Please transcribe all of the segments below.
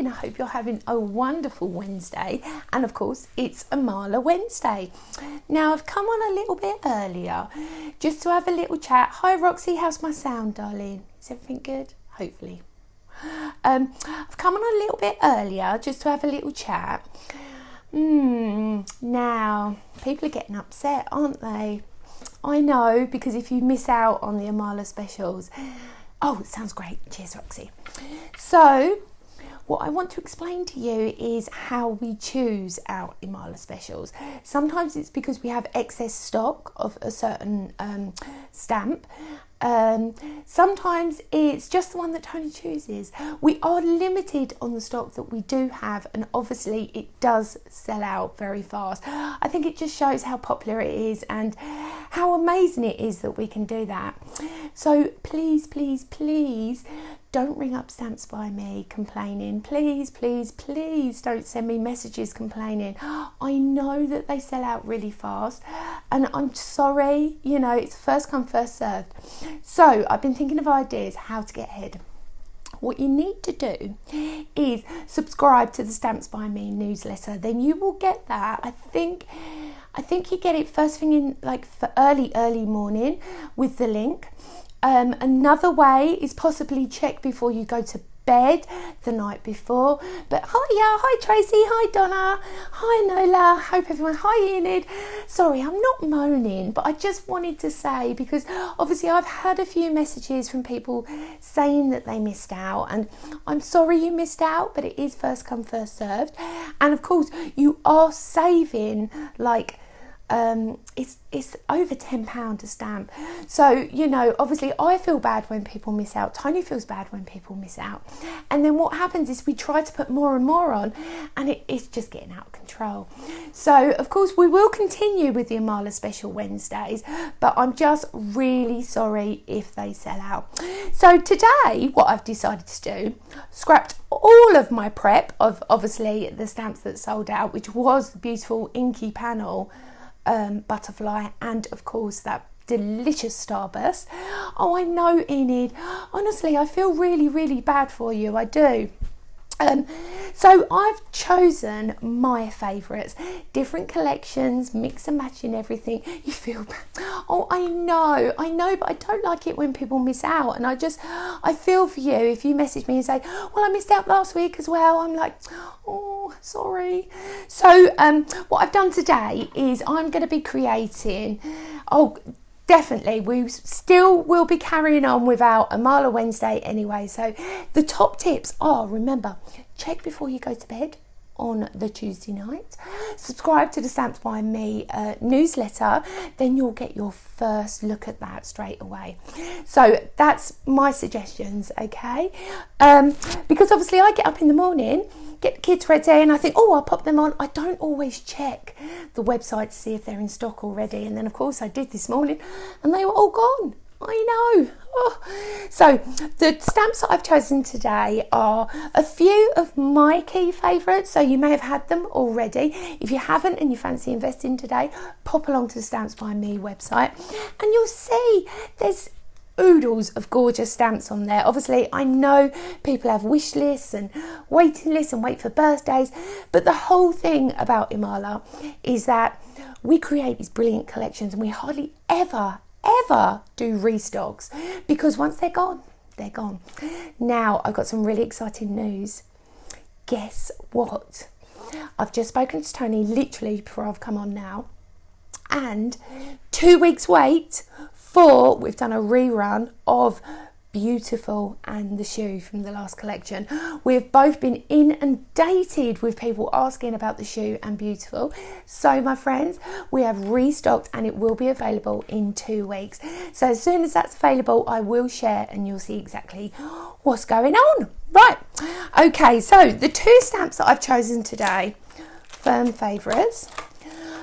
I hope you're having a wonderful Wednesday. And of course, it's Imala Wednesday. Now, I've come on a little bit earlier just to have a little chat. Hi, Roxy, how's my sound, darling? Is everything good? Hopefully. I've come on a little bit earlier just to have a little chat. Now, people are getting upset, aren't they? I know, because if you miss out on the Imala specials... Oh, it sounds great. Cheers, Roxy. So, what I want to explain to you is how we choose our Imala specials. Sometimes it's because we have excess stock of a certain stamp. Sometimes it's just the one that Tony chooses. We are limited on the stock that we do have, and obviously it does sell out very fast. I think it just shows how popular it is and how amazing it is that we can do that. So please, please, please don't ring up Stamps by Me complaining. Please, please, please don't send me messages complaining. I know that they sell out really fast, and I'm sorry, you know, it's first come, first served. So I've been thinking of ideas how to get ahead. What you need to do is subscribe to the Stamps by Me newsletter. Then you will get that. I think you get it first thing in, like, for early morning with the link. Another way is possibly check before you go to bed the night before. But hi Tracy, hi Donna, hi Nola, hope everyone, hi Enid. Sorry, I'm not moaning, but I just wanted to say, because obviously I've had a few messages from people saying that they missed out, and I'm sorry you missed out, but it is first come, first served. And of course you are saving, like, it's over £10 a stamp. So, you know, obviously I feel bad when people miss out. Tony feels bad when people miss out. And then what happens is we try to put more and more on, and it's just getting out of control. So, of course, we will continue with the Imala Special Wednesdays, but I'm just really sorry if they sell out. So today, what I've decided to do, scrapped all of my prep of, obviously, the stamps that sold out, which was the beautiful inky panel butterfly, and of course that delicious starburst. Oh, I know, Enid, honestly I feel really bad for you, I do. So I've chosen my favourites, different collections, mix and matching everything. You feel bad. Oh, I know, but I don't like it when people miss out, and I feel for you if you message me and say, well, I missed out last week as well. I'm like, oh, sorry. So what I've done today is I'm going to be creating, definitely, we still will be carrying on with our Imala Wednesday anyway. So the top tips are, remember, check before you go to bed on the Tuesday night. Subscribe to the Stamps by Me newsletter, then you'll get your first look at that straight away. So that's my suggestions, okay? Because obviously I get up in the morning, get the kids ready, and I think, oh, I'll pop them on. I don't always check the website to see if they're in stock already. And then, of course, I did this morning, and they were all gone. I know. Oh. So the stamps that I've chosen today are a few of my key favourites. So you may have had them already. If you haven't and you fancy investing today, pop along to the Stamps by Me website, and you'll see there's oodles of gorgeous stamps on there. Obviously, I know people have wish lists and waiting lists and wait for birthdays, but the whole thing about Imala is that we create these brilliant collections, and we hardly ever do restocks, because once they're gone, they're gone. Now, I've got some really exciting news. Guess what? I've just spoken to Tony literally before I've come on now, and 2 weeks wait for, we've done a rerun of Beautiful and the shoe from the last collection. We've both been inundated with people asking about the shoe and Beautiful. So my friends, we have restocked, and it will be available in 2 weeks. So as soon as that's available, I will share, and you'll see exactly what's going on. Right, okay, so the two stamps that I've chosen today, firm favourites.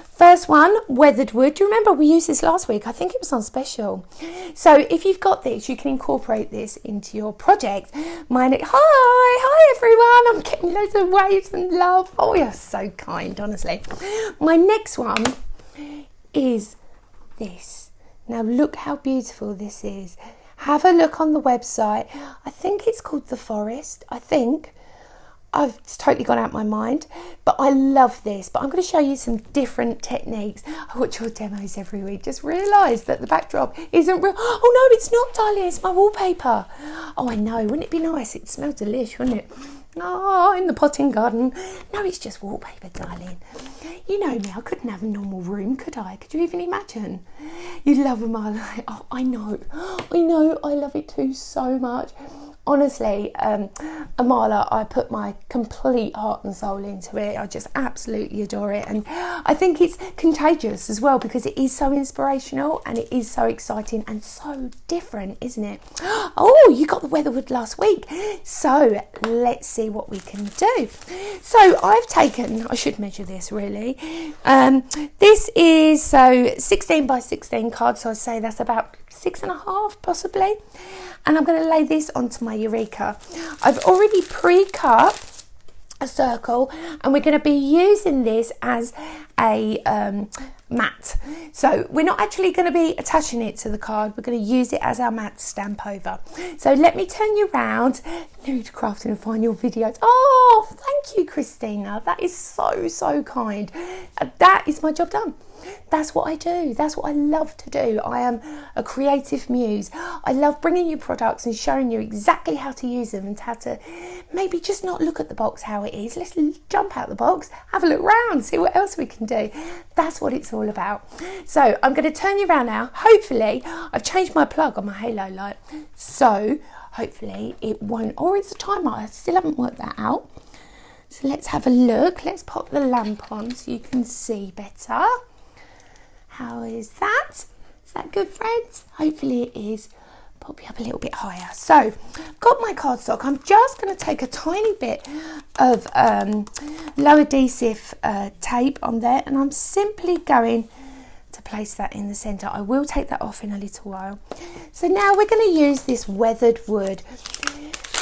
First one, Weathered Wood. Do you remember we used this last week? I think it was on special. So if you've got this, you can incorporate this into your project. Hi everyone. I'm getting loads of waves and love. Oh, you're so kind, honestly. My next one is this. Now look how beautiful this is. Have a look on the website. I think it's called The Forest. I think. It's totally gone out my mind, but I love this. But I'm going to show you some different techniques. I watch your demos every week. Just realised that the backdrop isn't real. Oh no, it's not, darling. It's my wallpaper. Oh, I know. Wouldn't it be nice? It smells delicious, wouldn't it? Oh, in the potting garden. No, it's just wallpaper, darling. You know me. I couldn't have a normal room, could I? Could you even imagine? You love them, Marla. Oh, I know. I love it too so much. Honestly, Imala, I put my complete heart and soul into it. I just absolutely adore it, and I think it's contagious as well because it is so inspirational and it is so exciting and so different, isn't it? Oh, you got the Weatherwood last week, so let's see what we can do. So I've taken, I should measure this really. This is 16 by 16 cards, so I'd say that's about 6.5 possibly. And I'm going to lay this onto my Eureka. I've already pre-cut a circle, and we're going to be using this as a mat. So we're not actually going to be attaching it to the card. We're going to use it as our mat to stamp over. So let me turn you around. New to crafting and find your videos. Oh, thank you, Christina. That is so kind. That is my job done. That's what I do. That's what I love to do. I am a creative muse. I love bringing you products and showing you exactly how to use them and how to maybe just not look at the box how it is. Let's jump out the box, have a look around, see what else we can do. That's what it's all about. So I'm going to turn you around now. Hopefully, I've changed my plug on my halo light. So hopefully it won't, or it's a timer. I still haven't worked that out. So let's have a look. Let's pop the lamp on so you can see better. How is that? Is that good, friends? Hopefully it is. Pop you up a little bit higher. So, got my cardstock. I'm just going to take a tiny bit of low adhesive tape on there, and I'm simply going to place that in the centre. I will take that off in a little while. So now we're going to use this weathered wood.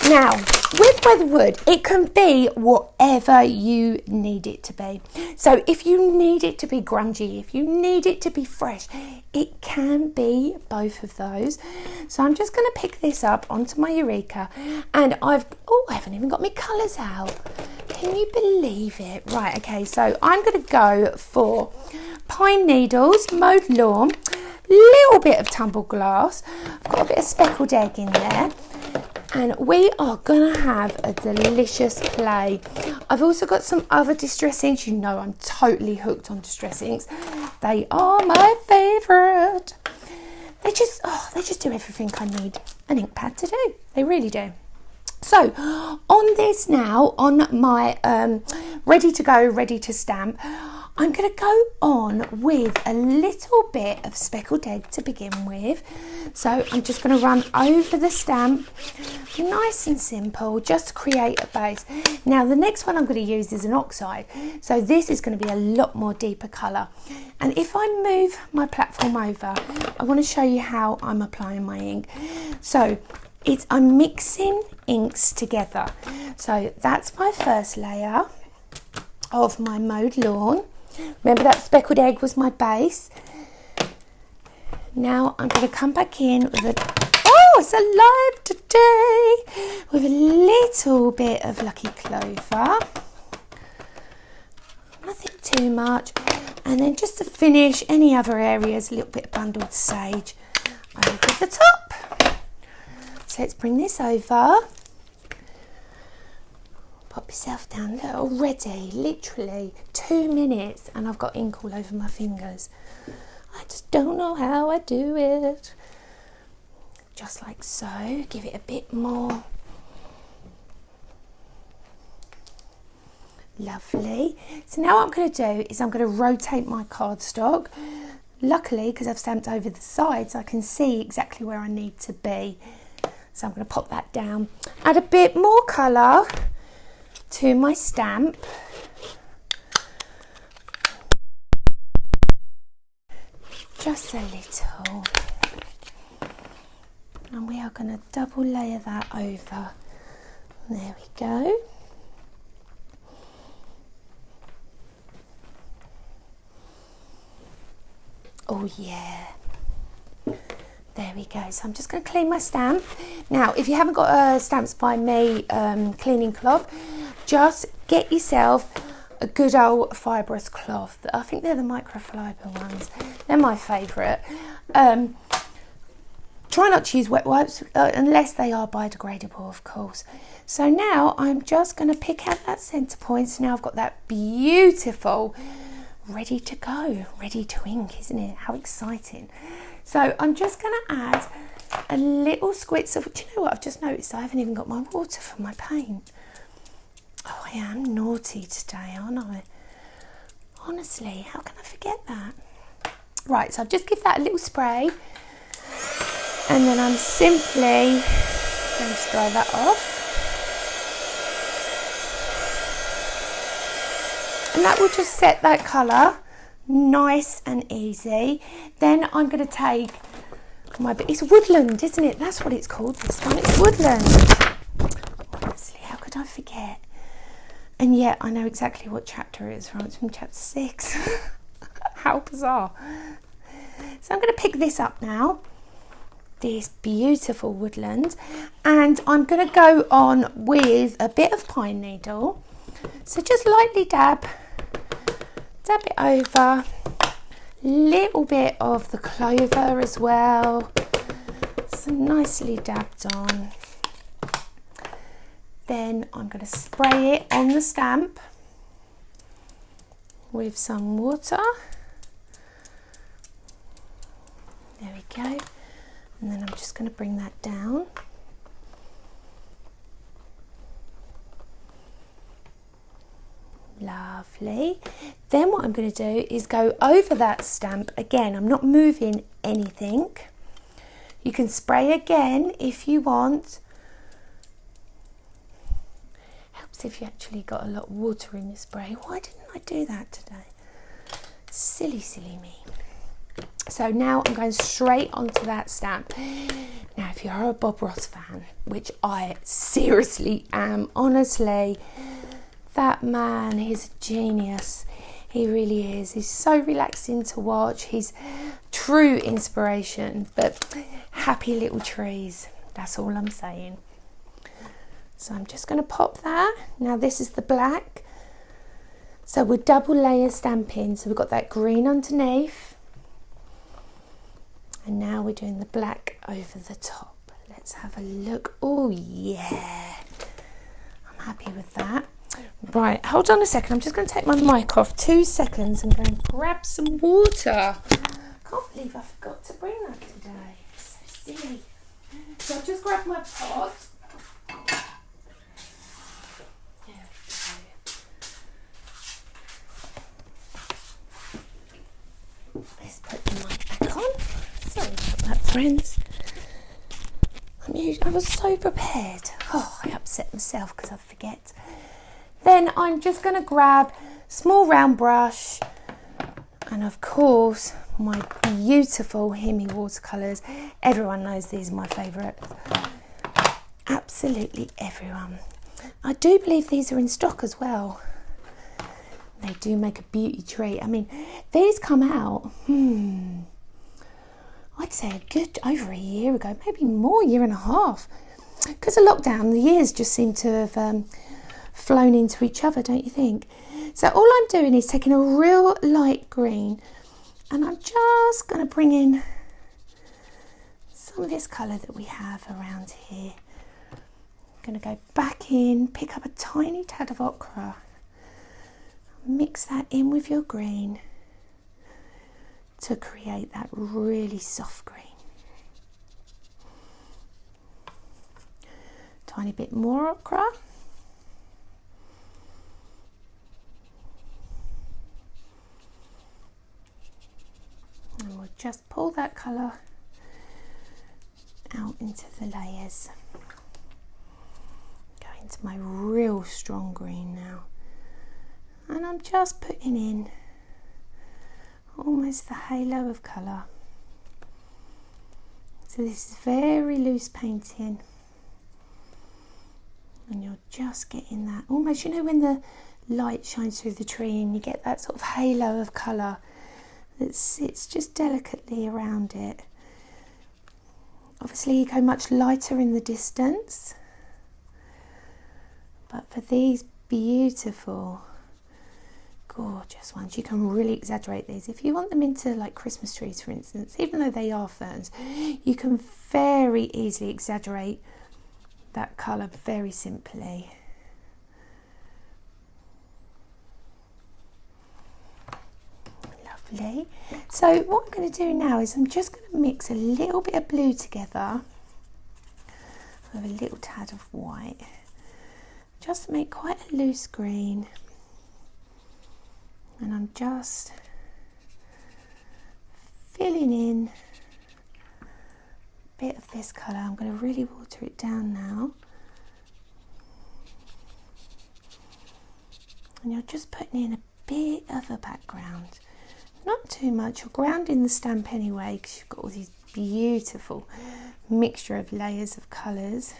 Now, with weathered wood, it can be whatever you need it to be. So if you need it to be grungy, if you need it to be fresh, it can be both of those. So I'm just going to pick this up onto my Eureka, and I haven't even got my colours out. Can you believe it? Right, okay, so I'm going to go for pine needles, mowed lawn, little bit of tumbled glass. I've got a bit of speckled egg in there. And we are going to have a delicious play. I've also got some other distress inks. You know I'm totally hooked on distress inks. They are my favourite. They just do everything I need an ink pad to do. They really do. So on this now, on my ready to go, ready to stamp, I'm going to go on with a little bit of speckled egg to begin with. So I'm just going to run over the stamp, nice and simple, just to create a base. Now the next one I'm going to use is an oxide. So this is going to be a lot more deeper colour. And if I move my platform over, I want to show you how I'm applying my ink. So I'm mixing inks together. So that's my first layer of my mowed lawn. Remember that speckled egg was my base. Now I'm going to come back in with it's alive today, with a little bit of Lucky Clover. Nothing too much. And then just to finish any other areas, a little bit of bundled sage over the top. So let's bring this over. Pop yourself down there already, literally 2 minutes, and I've got ink all over my fingers. I just don't know how I do it. Just like so, give it a bit more. Lovely. So now what I'm going to do is I'm going to rotate my cardstock. Luckily, because I've stamped over the sides, I can see exactly where I need to be. So I'm going to pop that down. Add a bit more colour to my stamp. Just a little. And we are going to double layer that over. There we go. Oh yeah. There we go. So I'm just going to clean my stamp. Now, if you haven't got Stamps by Me cleaning cloth, just get yourself a good old fibrous cloth. I think they're the microfiber ones. They're my favourite. Try not to use wet wipes unless they are biodegradable, of course. So now I'm just going to pick out that centre point. So now I've got that beautiful, ready to go, ready to ink, isn't it? How exciting. So I'm just going to add a little squirts of, do you know what, I've just noticed I haven't even got my water for my paint. Oh, I am naughty today, aren't I? Honestly, how can I forget that? Right, so I've just give that a little spray, and then I'm simply going to dry that off. And that will just set that colour nice and easy. Then I'm going to take it's woodland, isn't it? That's what it's called, this one. It's woodland. Honestly, how could I forget? And yet I know exactly what chapter it is from. It's from chapter 6. How bizarre. So I'm going to pick this up now, this beautiful woodland, and I'm going to go on with a bit of pine needle. So just lightly dab it over, little bit of the clover as well, so nicely dabbed on. Then I'm going to spray it on the stamp with some water. There we go. And then I'm just going to bring that down. Lovely. Then what I'm going to do is go over that stamp again. I'm not moving anything. You can spray again if you want. Helps if you actually got a lot of water in your spray. Why didn't I do that today? Silly me. So now I'm going straight onto that stamp. Now if you're a Bob Ross fan, which I seriously am, honestly, that man, he's a genius. He really is. He's so relaxing to watch. He's true inspiration, but happy little trees. That's all I'm saying. So I'm just going to pop that. Now this is the black. So we're double layer stamping. So we've got that green underneath. And now we're doing the black over the top. Let's have a look. Oh yeah. I'm happy with that. Right, hold on a second. I'm just going to take my mic off. 2 seconds and go and grab some water. Can't believe I forgot to bring that today. So silly. So I've just grabbed my pot. There we go. Let's put the mic back on. Sorry about that, friends. I was so prepared. Oh, I upset myself because I forget. Then I'm just going to grab small round brush and of course my beautiful Himi watercolours. Everyone knows these are my favourites. Absolutely everyone. I do believe these are in stock as well. They do make a beauty treat. I mean, these come out, I'd say a good over a year ago, maybe more, year and a half. Because of lockdown, the years just seem to have flown into each other, don't you think? So all I'm doing is taking a real light green and I'm just going to bring in some of this colour that we have around here. I'm going to go back in, pick up a tiny tad of ochre, mix that in with your green to create that really soft green. Tiny bit more ochre. And we'll just pull that colour out into the layers. Go into my real strong green now. And I'm just putting in almost the halo of colour. So this is very loose painting. And you're just getting that, almost, you know, when the light shines through the tree and you get that sort of halo of colour that sits just delicately around it. Obviously you go much lighter in the distance, but for these beautiful, gorgeous ones. You can really exaggerate these. If you want them into like Christmas trees, for instance, even though they are ferns, you can very easily exaggerate that colour very simply. Lovely. So what I'm going to do now is I'm just going to mix a little bit of blue together with a little tad of white, just to make quite a loose green. And I'm just filling in a bit of this colour. I'm going to really water it down now. And you're just putting in a bit of a background. Not too much. You're grounding the stamp anyway because you've got all these beautiful mixture of layers of colours.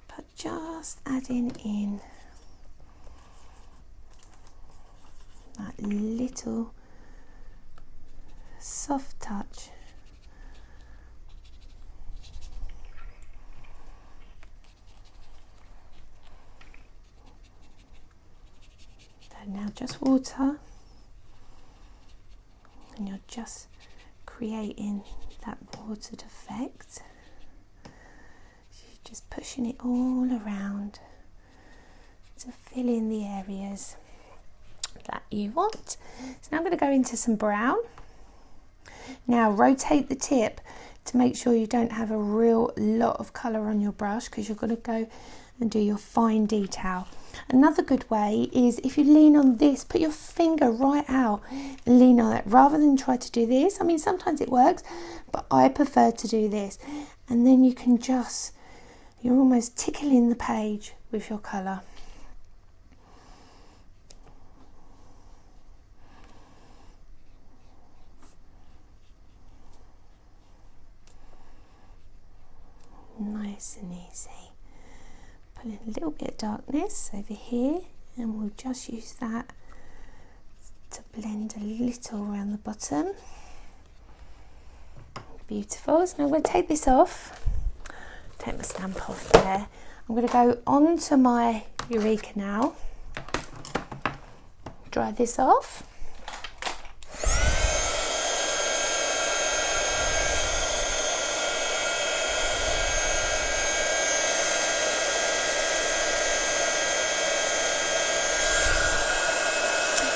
But just adding in that little soft touch. So now just water, and you're just creating that watered effect. So you're just pushing it all around to fill in the areas that you want. So now I'm going to go into some brown. Now rotate the tip to make sure you don't have a real lot of colour on your brush, because you're going to go and do your fine detail. Another good way is if you lean on this, put your finger right out and lean on it rather than try to do this. I mean, sometimes it works, but I prefer to do this. And then you can just, you're almost tickling the page with your colour. Nice and easy. Put in a little bit of darkness over here, and we'll just use that to blend a little around the bottom. Beautiful. So now I'm going to take this off, take my stamp off there. I'm going to go onto my Eureka now, dry this off.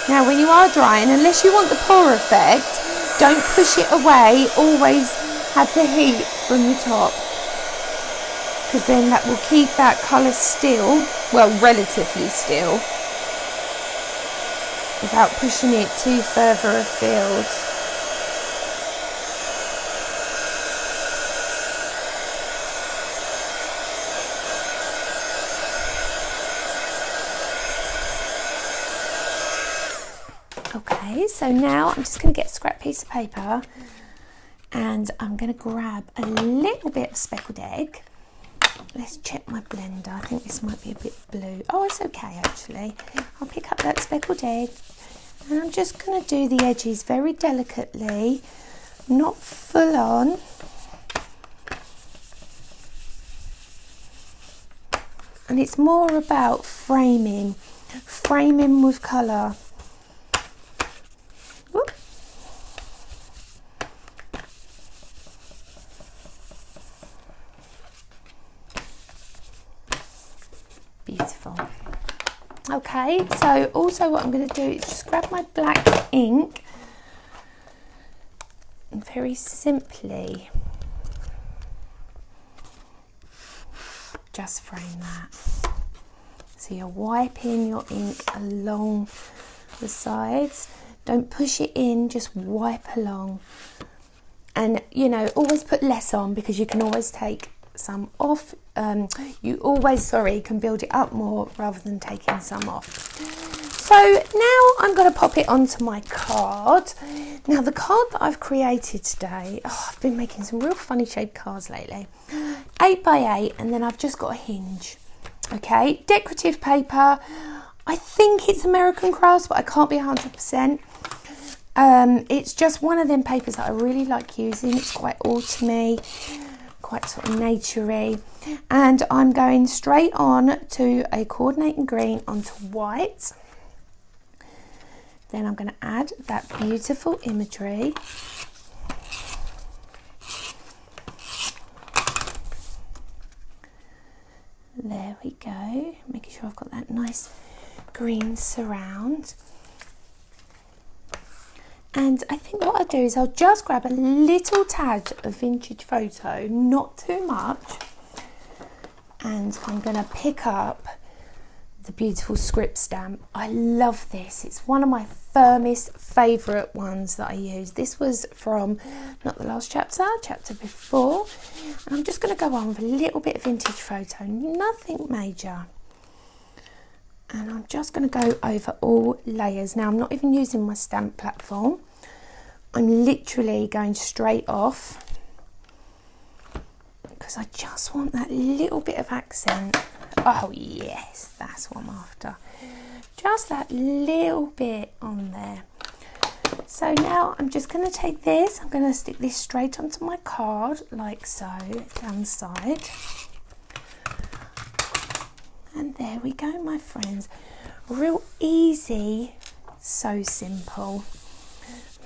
Now when you are drying, unless you want the pour effect, don't push it away, always have the heat from the top, because then that will keep that colour still, well, relatively still, without pushing it too further afield. Okay, so now I'm just going to get a scrap piece of paper, and I'm going to grab a little bit of speckled egg. Let's check my blender. I think this might be a bit blue. Oh, it's okay actually. I'll pick up that speckled egg, and I'm just going to do the edges very delicately, not full on. And it's more about framing with colour. Beautiful. Okay, so also what I'm going to do is just grab my black ink and very simply just frame that. So you're wiping your ink along the sides. Don't push it in, just wipe along. And you know, always put less on, because you can always take some off. You always, can build it up more rather than taking some off. So now I'm going to pop it onto my card. Now the card that I've created today, I've been making some real funny shaped cards lately. 8 by 8, and then I've just got a hinge. Okay, decorative paper. I think it's American Crafts, but I can't be 100%. It's just one of them papers that I really like using. It's quite autumny. quite sort of naturey. And I'm going straight on to a coordinating green onto white. Then I'm going to add that beautiful imagery. There we go, making sure I've got that nice green surround. And I think what I'll do is I'll just grab a little tad of vintage photo, not too much, and I'm going to pick up the beautiful script stamp. I love this. It's one of my firmest favourite ones that I use. This was from not the last chapter, chapter before. And I'm just going to go on with a little bit of vintage photo, nothing major. And I'm just going to go over all layers. Now I'm not even using my stamp platform. I'm literally going straight off because I just want that little bit of accent. Oh yes, that's what I'm after. Just that little bit on there. So now I'm just going to take this, I'm going to stick this straight onto my card like so, down the side. And there we go, my friends. Real easy, so simple.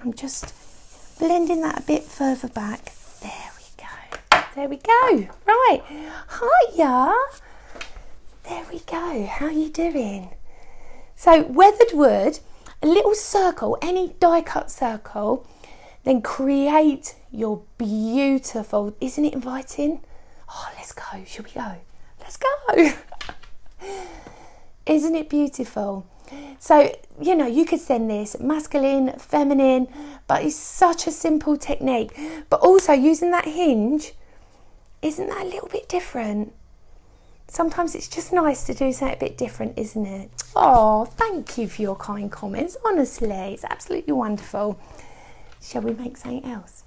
I'm just blending that a bit further back. There we go. There we go. Right. Hiya. There we go. How are you doing? So weathered wood, a little circle, any die cut circle, then create your beautiful, isn't it inviting? Oh, let's go. Shall we go? Let's go. Isn't it beautiful? So, you know, you could send this masculine, feminine, but it's such a simple technique. But also using that hinge, isn't that a little bit different? Sometimes it's just nice to do something a bit different, isn't it? Oh, thank you for your kind comments. Honestly, it's absolutely wonderful. Shall we make something else?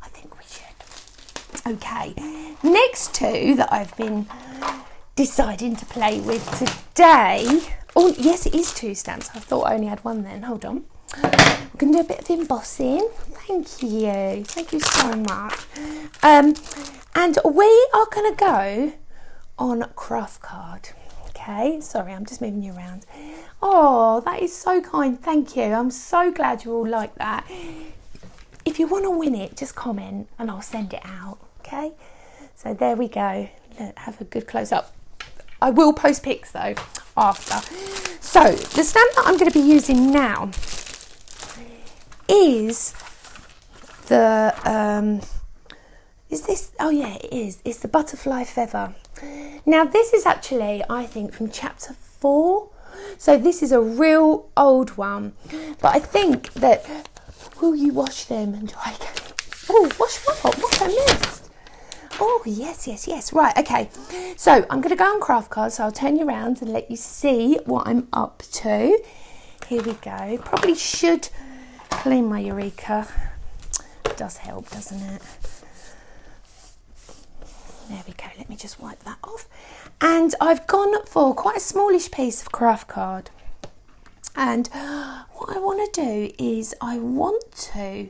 I think we should. Okay, next two that I've been deciding to play with today. Oh, yes, it is two stamps. I thought I only had one then. Hold on. I'm going to do a bit of embossing. Thank you. Thank you so much. And we are going to go on craft card. Okay, sorry, I'm just moving you around. Oh, that is so kind. Thank you. I'm so glad you all like that. If you want to win it, just comment and I'll send it out. Okay, so there we go. Look, have a good close up. I will post pics though after. So the stamp that I'm going to be using now is the is this, oh yeah, it is. It's the butterfly feather. Now this is actually, I think, from chapter 4. So this is a real old one. But I think that, will you wash them and dry them? Oh, wash what? What I missed? Oh, yes, yes, yes. Right, okay. So I'm going to go on craft cards. So I'll turn you around and let you see what I'm up to. Here we go. Probably should clean my Eureka. It does help, doesn't it? There we go. Let me just wipe that off. And I've gone for quite a smallish piece of craft card. And what I want to do is I want to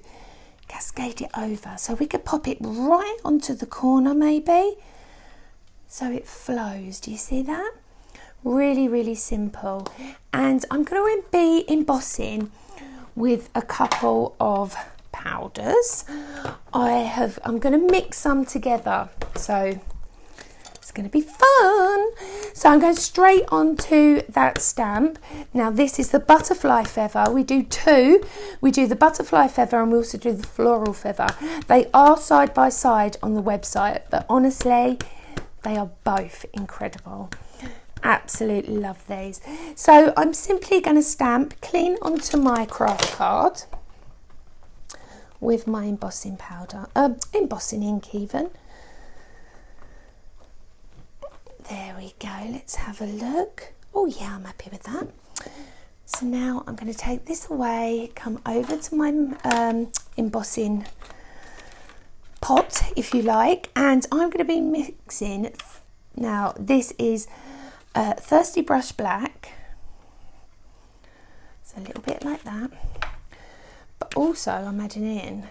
cascade it over. So we could pop it right onto the corner maybe. So it flows. Do you see that? Really, really simple. And I'm going to be embossing with a couple of powders. I'm going to mix some together, so it's going to be fun. So I'm going straight onto that stamp. Now this is the butterfly feather. We do two. We do the butterfly feather and we also do the floral feather. They are side by side on the website, but honestly they are both incredible. Absolutely love these. So I'm simply going to stamp clean onto my craft card with my embossing powder, embossing ink even. There we go, let's have a look. Oh yeah, I'm happy with that. So now I'm going to take this away, come over to my embossing pot, if you like, and I'm going to be mixing. Now this is Thirsty Brush Black, so a little bit like that. But also I'm adding in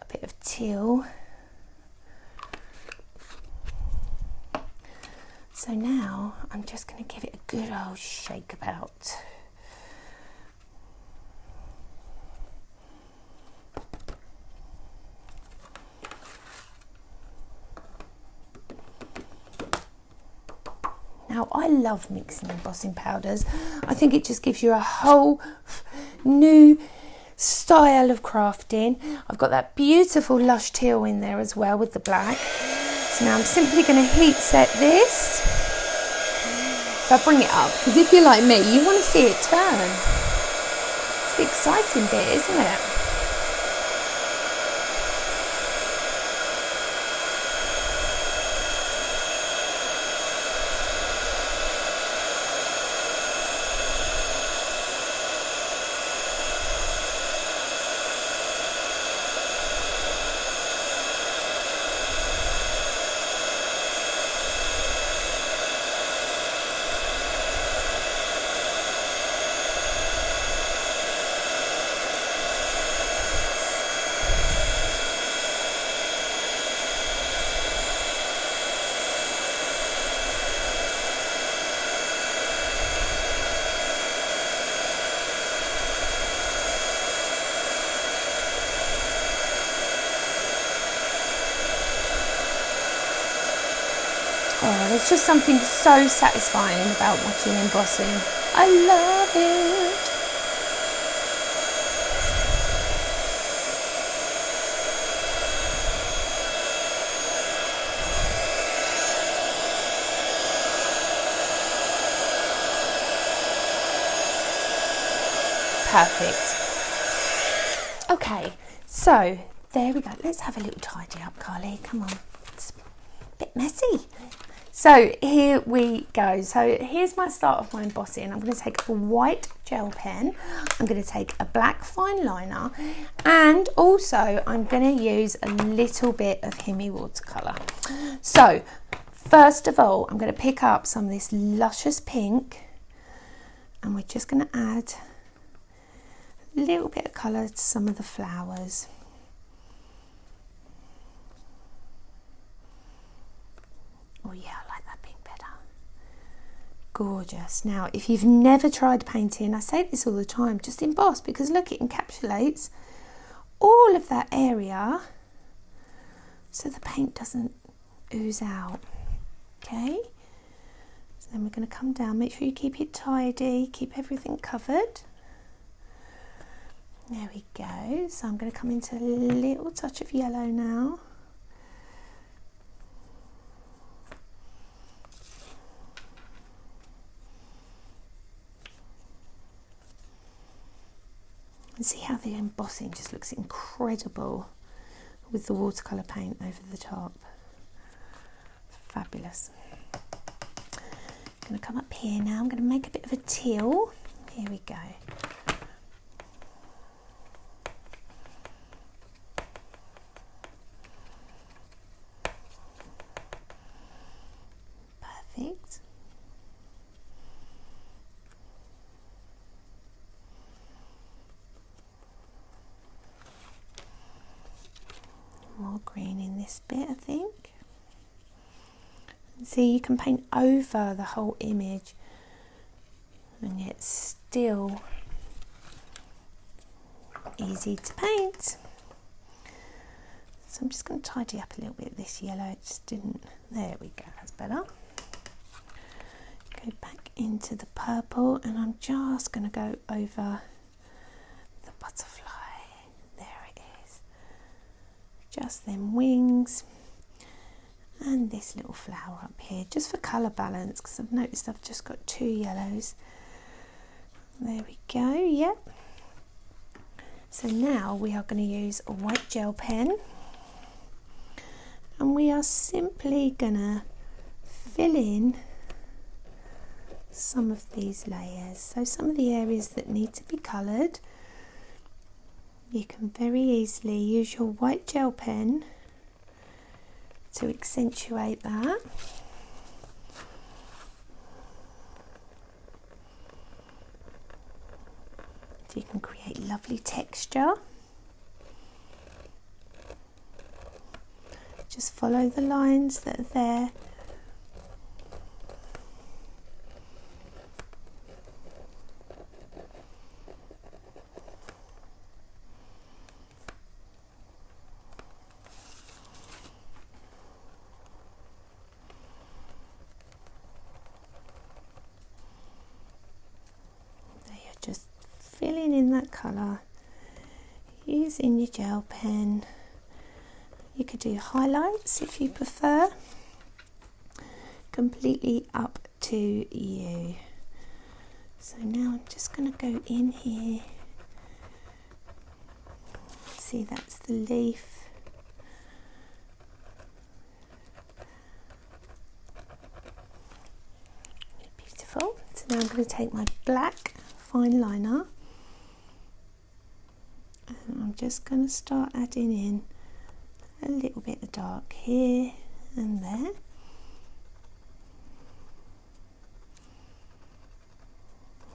a bit of teal So now I'm just going to give it a good old shake about. Now, I love mixing embossing powders. I think it just gives you a whole new style of crafting. I've got that beautiful lush teal in there as well with the black. So now I'm simply going to heat set this. If I bring it up, because if you're like me, you want to see it turn. It's the exciting bit, isn't it? Oh, there's just something so satisfying about watching embossing. I love it. Perfect. Okay, so there we go. Let's have a little tidy up, Carly. Come on. It's a bit messy. So here we go. So here's my start of my embossing. I'm going to take a white gel pen. I'm going to take a black fine liner, and also I'm going to use a little bit of Himi watercolour. So first of all, I'm going to pick up some of this luscious pink, and we're just going to add a little bit of colour to some of the flowers. Oh yeah, I like that pink better. Gorgeous. Now, if you've never tried painting, I say this all the time, just emboss, because look, it encapsulates all of that area so the paint doesn't ooze out. Okay, so then we're going to come down, make sure you keep it tidy, keep everything covered. There we go. So I'm going to come into a little touch of yellow now. And see how the embossing just looks incredible with the watercolour paint over the top. Fabulous. I'm going to come up here now. I'm going to make a bit of a teal. Here we go. Perfect. More green in this bit, I think. See, you can paint over the whole image and yet still easy to paint. So I'm just going to tidy up a little bit this yellow. It just didn't. There we go, that's better. Go back into the purple, and I'm just going to go over the butterfly. There it is. Just them wings. And this little flower up here, just for colour balance, because I've noticed I've just got two yellows. There we go, yep. So now we are going to use a white gel pen, and we are simply going to fill in some of these layers. So some of the areas that need to be coloured, you can very easily use your white gel pen to accentuate that. So you can create lovely texture. Just follow the lines that are there. that colour using your gel pen. You could do highlights if you prefer. Completely up to you. So now I'm just going to go in here. See, that's the leaf. Beautiful. So now I'm going to take my black fine liner and I'm just going to start adding in a little bit of dark here and there.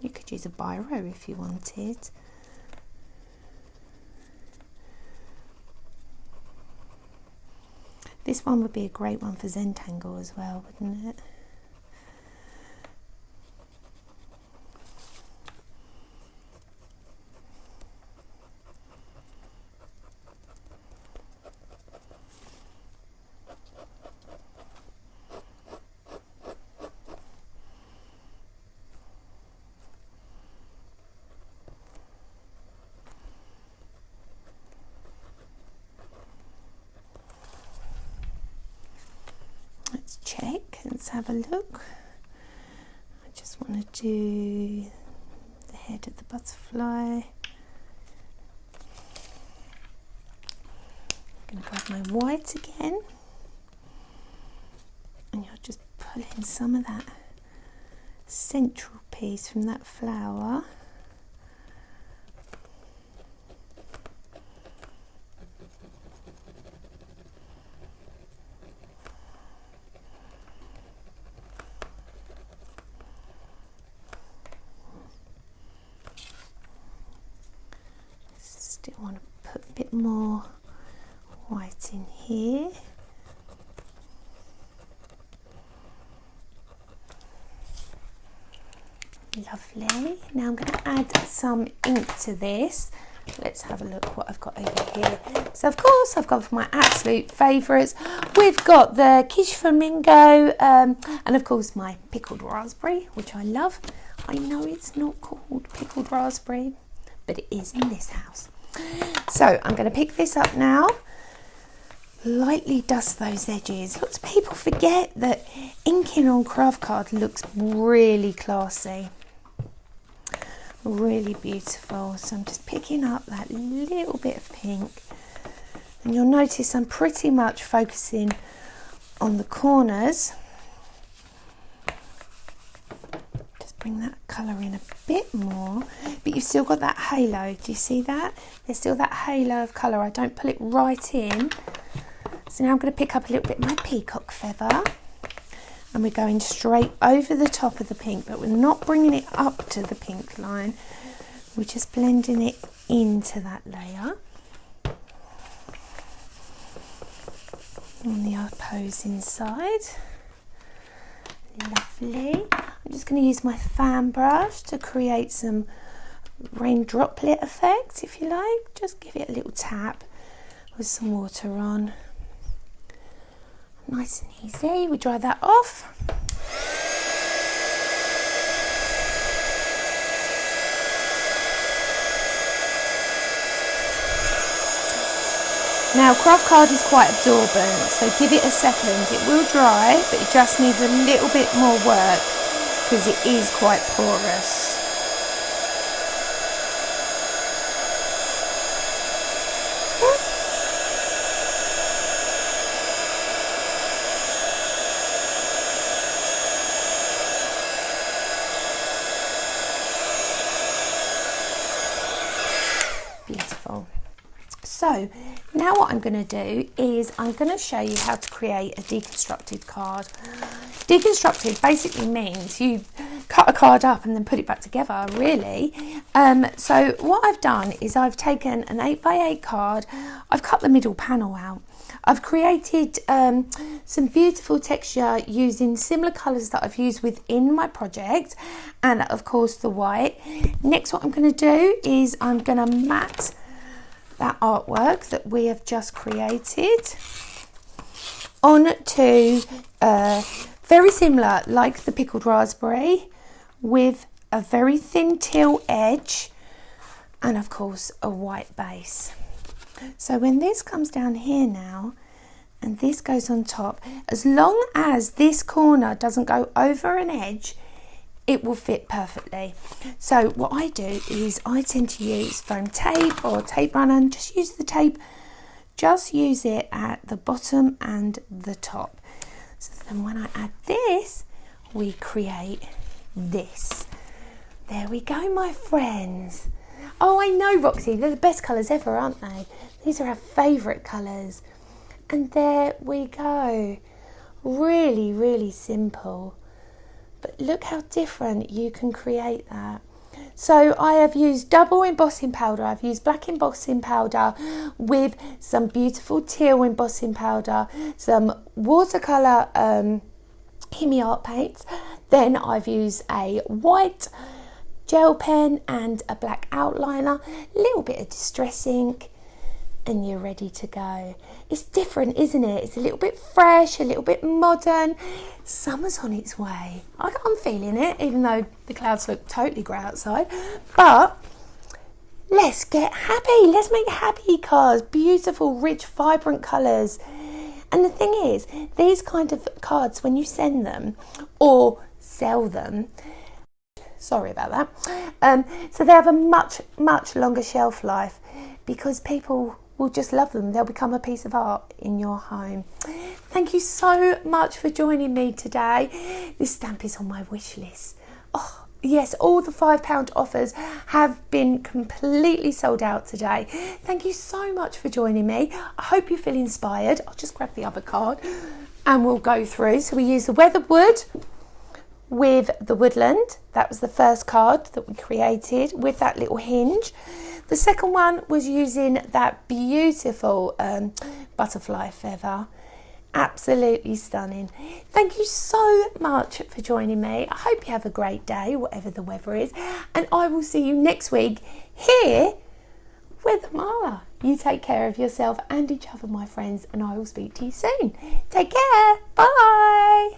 You could use a biro if you wanted. This one would be a great one for Zentangle as well, wouldn't it? Let's check, let's have a look. I just want to do the head of the butterfly. I'm going to grab my white again and you'll just pull in some of that central piece from that flower. Still want to put a bit more white in here. Lovely. Now I'm going to add some ink to this. Let's have a look what I've got over here. So of course I've got my absolute favourites. We've got the quiche flamingo and of course my pickled raspberry, which I love. I know it's not called pickled raspberry, but it is in this house. So I'm going to pick this up now, lightly dust those edges. Lots of people forget that inking on craft card looks really classy, really beautiful. So I'm just picking up that little bit of pink and you'll notice I'm pretty much focusing on the corners. Bring that colour in a bit more, but you've still got that halo. Do you see that? There's still that halo of colour. I don't pull it right in. So now I'm going to pick up a little bit of my peacock feather and we're going straight over the top of the pink, but we're not bringing it up to the pink line. We're just blending it into that layer. On the opposing side. Lovely. I'm just going to use my fan brush to create some rain droplet effect, if you like. Just give it a little tap with some water on. Nice and easy. We dry that off. Now craft card is quite absorbent, so give it a second. It will dry, but it just needs a little bit more work because it is quite porous. Beautiful. So now what I'm going to do is I'm going to show you how to create a deconstructed card. Deconstructed basically means you cut a card up and then put it back together, really. So what I've done is I've taken an 8x8 card, I've cut the middle panel out, I've created some beautiful texture using similar colours that I've used within my project, and of course the white. Next, what I'm going to do is I'm going to mat that artwork that we have just created onto very similar, like the pickled raspberry, with a very thin teal edge and of course a white base. So when this comes down here now and this goes on top, as long as this corner doesn't go over an edge, it will fit perfectly. So what I do is I tend to use foam tape or tape runner, and just use the tape, just use it at the bottom and the top. So then when I add this, we create this. There we go, my friends. Oh, I know, Roxy, they're the best colours ever, aren't they? These are our favourite colours. And there we go. Really, really simple. But look how different you can create that. So I have used double embossing powder. I've used black embossing powder with some beautiful teal embossing powder, some watercolour Himi art paints. Then I've used a white gel pen and a black outliner, a little bit of distress ink, and you're ready to go. It's different, isn't it? It's a little bit fresh, a little bit modern. Summer's on its way. I'm feeling it, even though the clouds look totally grey outside. But let's get happy. Let's make happy cards. Beautiful, rich, vibrant colours. And the thing is, these kind of cards, when you send them or sell them, sorry about that, so they have a much, much longer shelf life, because people will just love them. They'll become a piece of art in your home. Thank you so much for joining me today. This stamp is on my wish list. Oh, yes, all the £5 offers have been completely sold out today. Thank you so much for joining me. I hope you feel inspired. I'll just grab the other card and we'll go through. So we use the weathered wood with the woodland. That was the first card that we created with that little hinge. The second one was using that beautiful butterfly feather. Absolutely stunning. Thank you so much for joining me. I hope you have a great day, whatever the weather is. And I will see you next week here with Imala. You take care of yourself and each other, my friends, and I will speak to you soon. Take care. Bye.